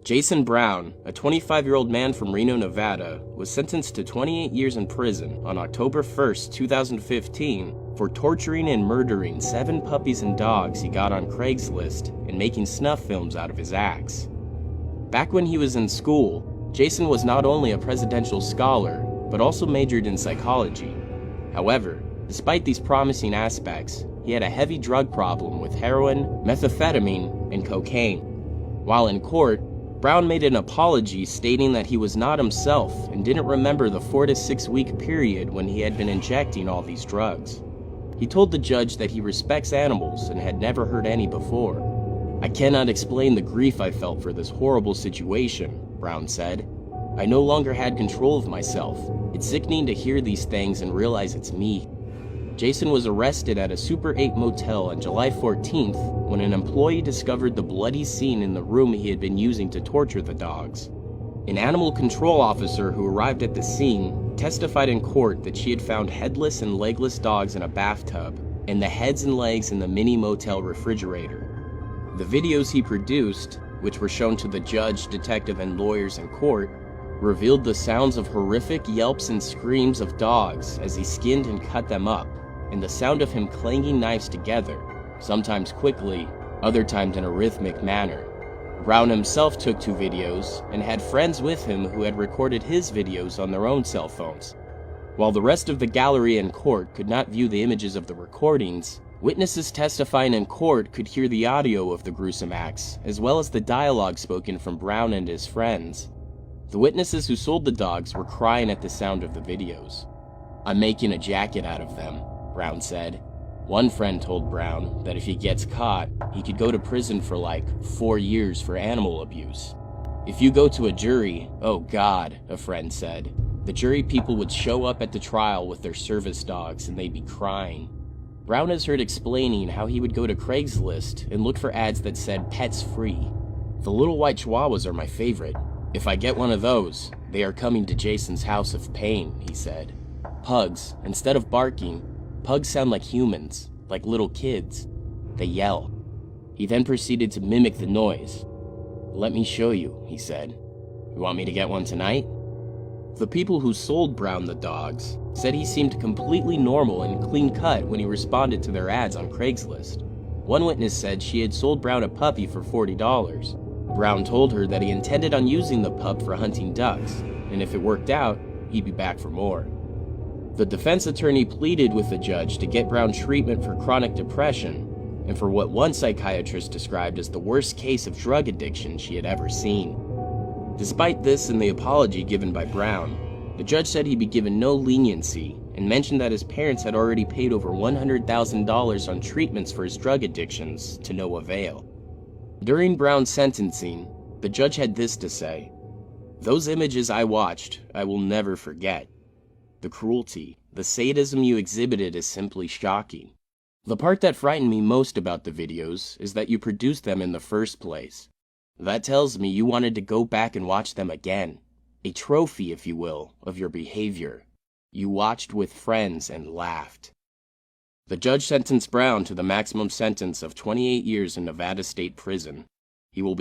Jason Brown, a 25-year-old man from Reno, Nevada, was sentenced to 28 years in prison on October 1, 2015 for torturing and murdering 7 puppies and dogs he got on Craigslist and making snuff films out of his acts. Back when he was in school, Jason was not only a presidential scholar, but also majored in psychology. However, despite these promising aspects, he had a heavy drug problem with heroin, methamphetamine, and cocaine. While in court, Brown made an apology stating that he was not himself and didn't remember the 4 to 6 week period when he had been injecting all these drugs. He told the judge that he respects animals and had never hurt any before. "I cannot explain the grief I felt for this horrible situation," Brown said. "I no longer had control of myself. It's sickening to hear these things and realize it's me." Jason was arrested at a Super 8 motel on July 14th when an employee discovered the bloody scene in the room he had been using to torture the dogs. An animal control officer who arrived at the scene testified in court that she had found headless and legless dogs in a bathtub and the heads and legs in the mini motel refrigerator. The videos he produced, which were shown to the judge, detective, and lawyers in court, revealed the sounds of horrific yelps and screams of dogs as he skinned and cut them up, and the sound of him clanging knives together, sometimes quickly, other times in a rhythmic manner. Brown himself took 2 videos and had friends with him who had recorded his videos on their own cell phones. While the rest of the gallery in court could not view the images of the recordings, witnesses testifying in court could hear the audio of the gruesome acts, as well as the dialogue spoken from Brown and his friends. The witnesses who sold the dogs were crying at the sound of the videos. "I'm making a jacket out of them," Brown said. One friend told Brown that if he gets caught, he could go to prison for like 4 years for animal abuse. "If you go to a jury, oh God," a friend said. "The jury people would show up at the trial with their service dogs and they'd be crying." Brown is heard explaining how he would go to Craigslist and look for ads that said pets free. "The little white chihuahuas are my favorite. If I get one of those, they are coming to Jason's house of pain," he said. "Pugs, instead of barking, pugs sound like humans, like little kids. They yell." He then proceeded to mimic the noise. "Let me show you," he said. "You want me to get one tonight?" The people who sold Brown the dogs said he seemed completely normal and clean-cut when he responded to their ads on Craigslist. One witness said she had sold Brown a puppy for $40. Brown told her that he intended on using the pup for hunting ducks, and if it worked out, he'd be back for more. The defense attorney pleaded with the judge to get Brown treatment for chronic depression and for what one psychiatrist described as the worst case of drug addiction she had ever seen. Despite this and the apology given by Brown, the judge said he'd be given no leniency and mentioned that his parents had already paid over $100,000 on treatments for his drug addictions to no avail. During Brown's sentencing, the judge had this to say: "Those images I watched, I will never forget. The cruelty, the sadism you exhibited is simply shocking. The part that frightened me most about the videos is that you produced them in the first place. That tells me you wanted to go back and watch them again. A trophy, if you will, of your behavior. You watched with friends and laughed." The judge sentenced Brown to the maximum sentence of 28 years in Nevada State Prison. He will be